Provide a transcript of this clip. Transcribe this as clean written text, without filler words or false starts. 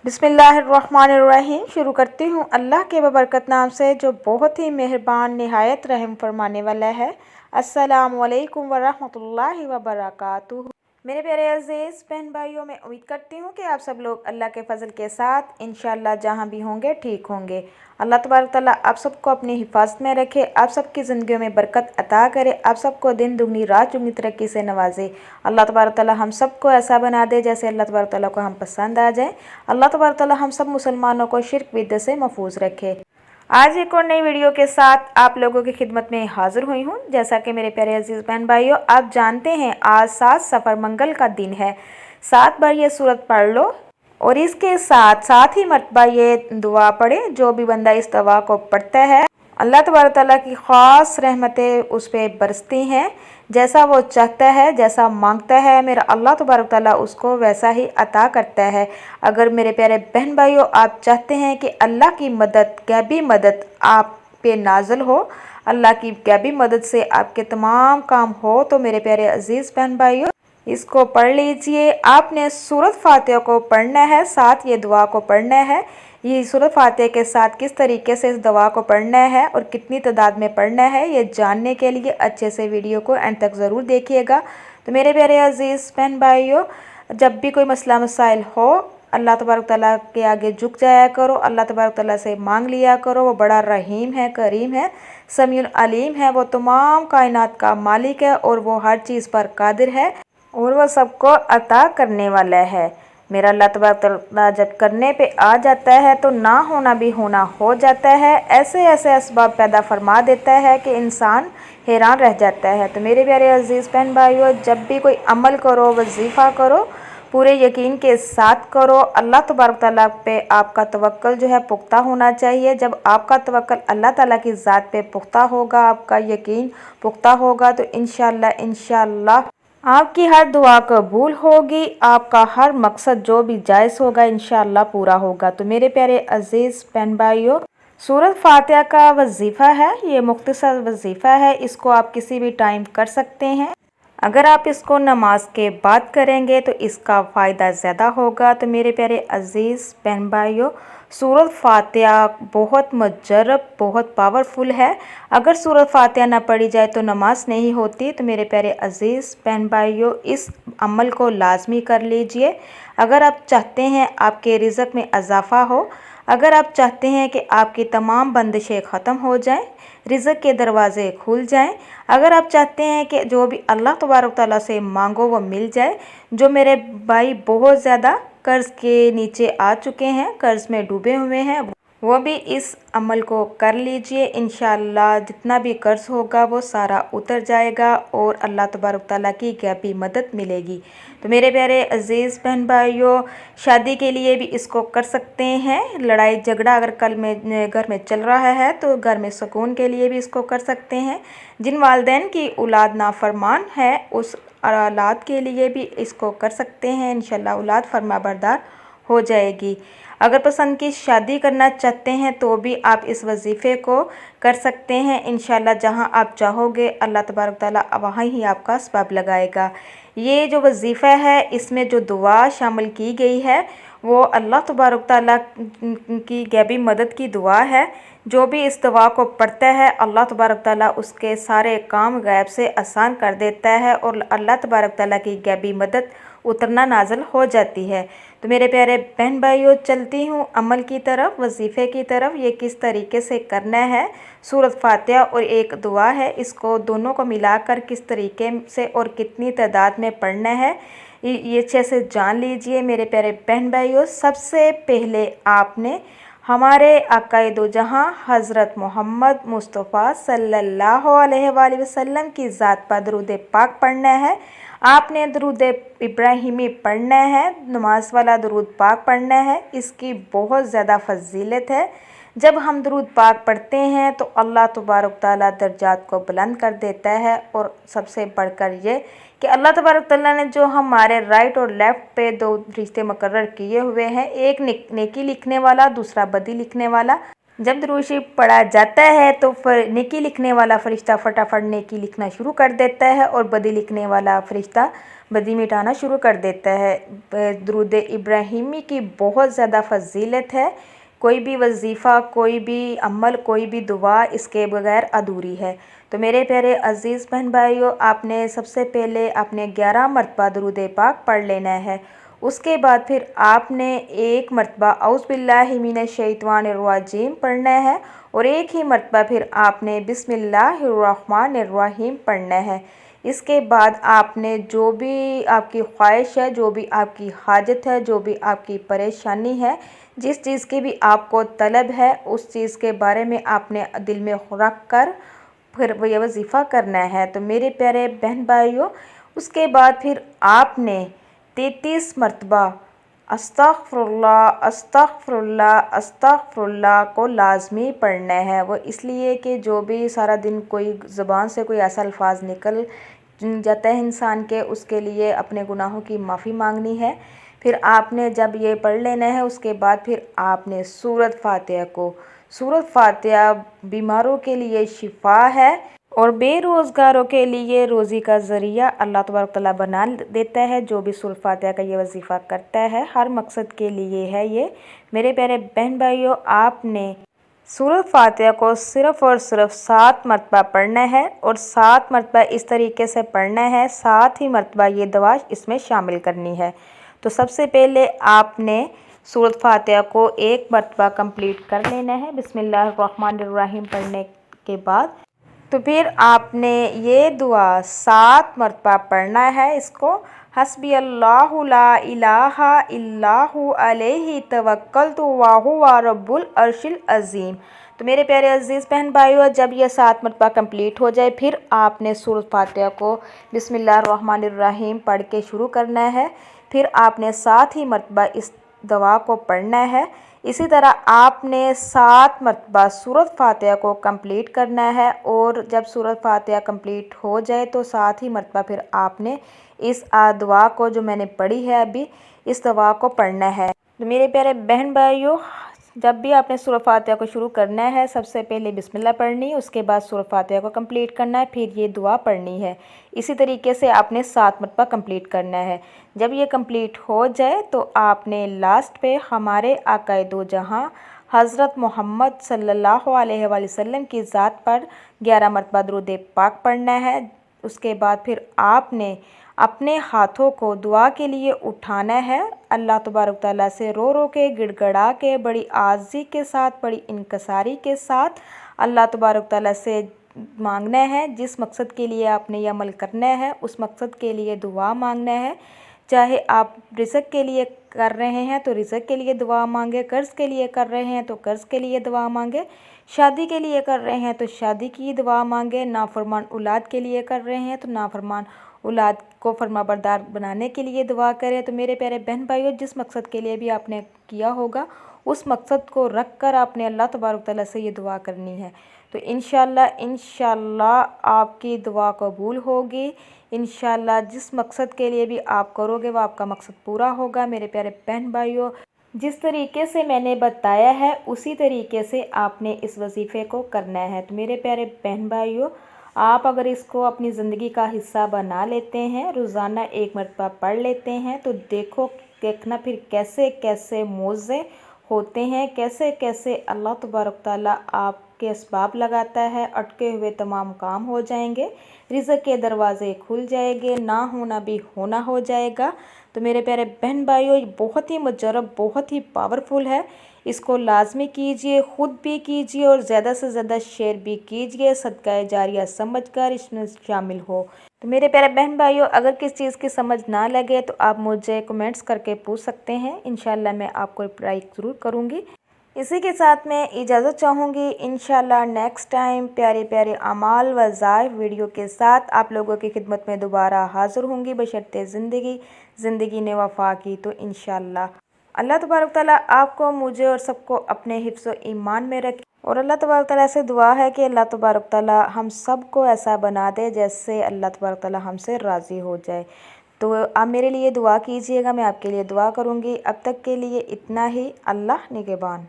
बिस्मिल्लाहिर्रहमानिर्रहीम। शुरू करती हूँ अल्लाह के बबरकत नाम से जो बहुत ही मेहरबान निहायत रहम फरमाने वाला है। अस्सलामु अलैकुम वरहमतुल्लाहि वबरकातुहू। मेरे प्यारे अज़ीज़ बहन भाइयों, मैं उम्मीद करती हूँ कि आप सब लोग अल्लाह के फ़ज़ल के साथ इंशाअल्लाह जहाँ भी होंगे ठीक होंगे। अल्लाह तबारक तआला आप सबको अपनी हिफाजत में रखे, आप सबकी ज़िंदगियों में बरकत अता करे, आप सबको दिन दुगनी रात चुगनी तरक्की से नवाजे। अल्लाह तबारक तआला हम सबको ऐसा बना दे जैसे अल्लाह तबारक तआला को हम पसंद आ जाए। अल्लाह तबारक तआला हम सब मुसलमानों को शिर्क बिदअत से महफूज रखे। आज एक और नई वीडियो के साथ आप लोगों की खिदमत में हाजिर हुई हूँ। जैसा कि मेरे प्यारे अजीज़ बहन भाइयों, आप जानते हैं आज 7 सफ़र मंगल का दिन है। 7 बार ये सूरत पढ़ लो और इसके साथ साथ ही मरतबा ये दुआ पढ़े। जो भी बंदा इस दुआ को पढ़ता है अल्लाह तबारक तआला की ख़ास रहमतें उस पर बरसती हैं। जैसा वो चाहता है, जैसा मांगता है, मेरा अल्लाह तबारक तआला उसको वैसा ही अता करता है। अगर मेरे प्यारे बहन भाइयों आप चाहते हैं कि अल्लाह की मदद, गैबी मदद आप पे नाज़िल हो, अल्लाह की गैबी मदद से आपके तमाम काम हो, तो मेरे प्यारे अजीज़ बहन भाइयों इसको पढ़ लीजिए। आपने सूरत फातिहा को पढ़ना है, साथ ये दुआ को पढ़ना है। ये सूरत फातिहा के साथ किस तरीके से इस दवा को पढ़ना है और कितनी तादाद में पढ़ना है, ये जानने के लिए अच्छे से वीडियो को एंड तक ज़रूर देखिएगा। तो मेरे प्यारे अजीज़ बहन भाइयों, जब भी कोई मसला मसाइल हो अल्लाह तबारक तआला के आगे झुक जाया करो, अल्लाह तबारक तआला से मांग लिया करो। वो बड़ा रहीम है, करीम है, समीउल अलीम है। वो तमाम कायनात का मालिक है और वो हर चीज़ पर कादिर है और वह सबको अता करने वाला है। मेरा अल्लाह तबारक तआला जब करने पे आ जाता है तो ना होना भी होना हो जाता है। ऐसे ऐसे असबाब पैदा फरमा देता है कि इंसान हैरान रह जाता है। तो मेरे प्यारे अजीज़ बहन भाइयों, जब भी कोई अमल करो, वजीफ़ा करो, पूरे यकीन के साथ करो। अल्लाह तबारक तआला पे आपका तवक्ल जो है पुख्ता होना चाहिए। जब आपका तवक्ल अल्लाह ताला की ज़ात पे पुख्ता होगा, आपका यकीन पुख्ता होगा, तो इंशाअल्लाह आपकी हर दुआ कबूल होगी। आपका हर मकसद जो भी जायज़ होगा इंशाअल्लाह पूरा होगा। तो मेरे प्यारे अजीज़ बहन भाइयों, सूरत फातिहा का वजीफ़ा है, ये मुख्तसर वजीफ़ा है। इसको आप किसी भी टाइम कर सकते हैं। अगर आप इसको नमाज के बाद करेंगे तो इसका फ़ायदा ज़्यादा होगा। तो मेरे प्यारे अजीज़ बहन भाइयों, सूरत फातिहा बहुत मुजर्रब, बहुत पावरफुल है। अगर सूरत फातिहा ना पढ़ी जाए तो नमाज नहीं होती। तो मेरे प्यारे अजीज़ बहन भाइयों, इस अमल को लाजमी कर लीजिए। अगर आप चाहते हैं आपके रिज़्क़ में इजाफ़ा हो, अगर आप चाहते हैं कि आपकी तमाम बंदिशें ख़त्म हो जाएं, रिज़्क़ के दरवाज़े खुल जाएं, अगर आप चाहते हैं कि जो भी अल्लाह तबारक तआला से मांगो वो मिल जाए। जो मेरे भाई बहुत ज़्यादा कर्ज़ के नीचे आ चुके हैं, कर्ज़ में डूबे हुए हैं, वो भी इस अमल को कर लीजिए। इंशाअल्लाह जितना भी कर्ज़ होगा वो सारा उतर जाएगा और अल्लाह तबारक तआला की गैबी मदद मिलेगी। तो मेरे प्यारे अजीज़ बहन भाइयों, शादी के लिए भी इसको कर सकते हैं। लड़ाई झगड़ा अगर कल में घर में चल रहा है तो घर में सुकून के लिए भी इसको कर सकते हैं। जिन वालिदैन की औलाद नाफरमान है उस औलाद के लिए भी इसको कर सकते हैं। इंशाअल्लाह औलाद फरमाबरदार हो जाएगी। अगर पसंद की शादी करना चाहते हैं तो भी आप इस वजीफ़े को कर सकते हैं। इंशाअल्लाह जहां आप चाहोगे अल्लाह तबारक तआला वहाँ ही आपका सबब लगाएगा। ये जो वजीफ़ा है इसमें जो दुआ शामिल की गई है वो अल्लाह तबारक तआला की गैबी मदद की दुआ है। जो भी इस दुआ को पढ़ता है अल्लाह तबारक तआला उसके सारे काम गैब से आसान कर देता है और अल्लाह तबारक तआला की गैबी मदद उतरना नाज़िल हो जाती है। तो मेरे प्यारे बहन भाइयों, चलती हूँ अमल की तरफ, वजीफ़े की तरफ। ये किस तरीके से करना है, सूरत फातिहा और एक दुआ है, इसको दोनों को मिलाकर किस तरीके से और कितनी तादाद में पढ़ना है ये अच्छे से जान लीजिए। मेरे प्यारे बहन भाइयों, सबसे पहले आपने हमारे आकाए दो जहाँ हज़रत मोहम्मद मुस्तफ़ा सल्लल्लाहु अलैहि वसल्लम की ज़ात पर दरूद पाक पढ़ना है। आपने दरूद इब्राहिमी पढ़ना है, नमाज वाला दरूद पाक पढ़ना है। इसकी बहुत ज़्यादा फजीलत है। जब हम दरूद पाक पढ़ते हैं तो अल्लाह तबारक तआला दर्जात को बुलंद कर देता है। और सबसे बढ़कर ये कि अल्लाह तबारक तआला ने जो हमारे राइट और लेफ़्ट पे दो रिश्ते मुकर्रर किए हुए हैं, एक नेकी लिखने वाला, दूसरा बदी लिखने वाला। जब दुरूद शरीफ पढ़ा जाता है तो फिर नेकी लिखने वाला फ़रिश्ता फटाफट नेकी लिखना शुरू कर देता है और बदी लिखने वाला फ़रिश्ता बदी मिटाना शुरू कर देता है। दुरूद इब्राहिमी की बहुत ज़्यादा फजीलत है। कोई भी वजीफ़ा, कोई भी अमल, कोई भी दुआ इसके बगैर अधूरी है। तो मेरे प्यारे अज़ीज़ बहन भाइयों, आपने सबसे पहले आपने 11 मरतबा दुरूद पाक पढ़ लेना है। उसके बाद फिर आपने एक मरतबा औज़ बिल्लाहि मिनश शैतानिर रजीम पढ़ना है और एक ही मरतबा फिर आपने बिस्मिल्लाहिर्रहमानिर्रहीम पढ़ना है। इसके बाद आपने जो भी आपकी ख्वाहिश है, जो भी आपकी हाजत है, जो भी आपकी परेशानी है, जिस चीज़ की भी आपको तलब है, उस चीज़ के बारे में आपने दिल में रख कर फिर ये वजीफ़ा करना है। तो मेरे प्यारे बहन भाइयों, उसके बाद फिर आपने 33 मरतबा अस्तग़फ़िरुल्लाह अस्तग़फ़िरुल्लाह अस्तग़फ़िरुल्लाह को लाज़मी पढ़ना है। वो इसलिए कि जो भी सारा दिन कोई ज़ुबान से कोई ऐसा अल्फाज निकल जाता है इंसान के, उसके लिए अपने गुनाहों की माफ़ी मांगनी है। फिर आपने जब ये पढ़ लेना है, उसके बाद फिर आपने सूरत फ़ातिहा बीमारों के लिए शिफा है और बेरोज़गारों के लिए रोज़ी का ज़रिया अल्लाह तबारक तआला बना देता है। जो भी सूरत फ़ातिहा का ये वजीफ़ा करता है, हर मकसद के लिए है ये। मेरे प्यारे बहन भाइयों, आपने सूरत फ़ातिहा को सिर्फ़ और सिर्फ 7 मरतबा पढ़ना है और 7 मरतबा इस तरीके से पढ़ना है, 7 ही मरतबा ये दुआ इसमें शामिल करनी है। तो सबसे पहले आपने सूरत फ़ातिहा को 1 मरतबा कंप्लीट कर लेना है बिस्मिल्लाहिर्रहमानिर्रहीम पढ़ने के बाद। तो फिर आपने ये दुआ 7 मरतबा पढ़ना है। इसको हस्बी अल्लाहु ला इलाहा इल्लाहु अलैहि तवक्कलतु व हुवा रब्बुल अर्शिल अज़ीम। तो मेरे प्यारे अज़ीज़ बहन भाइयों, जब यह 7 मरतबा कंप्लीट हो जाए, फिर आपने सूरत फ़ातिहा को बिस्मिल्लाहिर्रहमानिर्रहीम पढ़ के शुरू करना है। फिर आपने 7 ही मरतबा इस दवा को पढ़ना है। इसी तरह आपने 7 मरतबा सूरत फ़ातिहा को कंप्लीट करना है और जब सूरत फ़ातिहा कंप्लीट हो जाए तो 7 ही मरतबा फिर आपने इस दुआ को जो मैंने पढ़ी है अभी, इस दुआ को पढ़ना है। तो मेरे प्यारे बहन भाइयों, जब भी आपने सूरत फ़ातिहा को शुरू करना है, सबसे पहले बिस्मिल्लाह पढ़नी है, उसके बाद सूरत फ़ातिहा को कंप्लीट करना है, फिर ये दुआ पढ़नी है। इसी तरीके से आपने 7 मरतबा कंप्लीट करना है। जब ये कंप्लीट हो जाए तो आपने लास्ट पे हमारे आकाए दो जहां हज़रत मोहम्मद सल्लल्लाहु अलैहि वसल्लम की ज़ात पर 11 मरतबा दुरूद पाक पढ़ना है। उसके बाद फिर आपने अपने हाथों को दुआ के लिए उठाना है, अल्लाह तबारक तआला से रो रो के, गिड़गड़ा के, बड़ी आज़ी के साथ, बड़ी इनकसारी के साथ अल्लाह तबारक तआला से मांगना है। जिस मकसद के लिए आपने ये अमल करना है, उस मकसद के लिए दुआ मांगना है। चाहे आप रिज़्क़ के लिए कर रहे हैं तो रिज़्क़ के लिए दुआ मांगे, कर्ज़ के लिए कर रहे हैं तो कर्ज़ के लिए दुआ मांगे, शादी के लिए कर रहे हैं तो शादी की दुआ मांगे, नाफरमान औलाद के लिए कर रहे हैं तो नाफरमान औलाद को फरमाबरदार बनाने के लिए दुआ करें। तो मेरे प्यारे बहन भाइयों, जिस मकसद के लिए भी आपने किया होगा, उस मकसद को रख कर आपने अल्लाह तबारक तआला से ये दुआ करनी है। तो इंशाल्लाह आपकी दुआ कबूल होगी। इंशाल्लाह जिस मकसद के लिए भी आप करोगे, वह आपका मकसद पूरा होगा। मेरे प्यारे बहन भाइयों, जिस तरीके से मैंने बताया है, उसी तरीके से आपने इस वजीफ़े को करना है। तो मेरे प्यारे बहन भाइयों, आप अगर इसको अपनी ज़िंदगी का हिस्सा बना लेते हैं, रोज़ाना 1 मरतबा पढ़ लेते हैं, तो देखना फिर कैसे कैसे मौज़े होते हैं, कैसे कैसे अल्लाह तबारक तआला आपके असबाब लगाता है, अटके हुए तमाम काम हो जाएंगे, रिज़्क़ के दरवाज़े खुल जाएंगे, ना होना भी होना हो जाएगा। तो मेरे प्यारे बहन भाइयों, ये बहुत ही मुजर्रब, बहुत ही पावरफुल है। इसको लाजमी कीजिए, ख़ुद भी कीजिए और ज़्यादा से ज़्यादा शेयर भी कीजिए, सदका जारिया समझकर इसमें शामिल हो। तो मेरे प्यारे बहन भाइयों, अगर किस चीज़ की समझ ना लगे तो आप मुझे कमेंट्स करके पूछ सकते हैं। इंशाल्लाह मैं आपको रिप्लाई ज़रूर करूँगी। इसी के साथ मैं इजाज़त चाहूँगी। इंशाल्लाह नेक्स्ट टाइम प्यारे प्यारे अमाल व ज़ाहिर वीडियो के साथ आप लोगों की खिदमत में दोबारा हाज़िर होंगी, बशर्ते ज़िंदगी ने वफ़ा की। तो इंशाल्लाह अल्लाह तबारक तआला आपको, मुझे और सबको अपने हिफ्ज़ व ईमान में रखे। और अल्लाह तबारक तआला से दुआ है कि अल्लाह तबारक तआला हम सब को ऐसा बना दे जैसे अल्लाह तबारक तआला हमसे राज़ी हो जाए। तो आप मेरे लिए दुआ कीजिएगा, मैं आपके लिए दुआ करूँगी। अब तक के लिए इतना ही। अल्लाह निगहबान।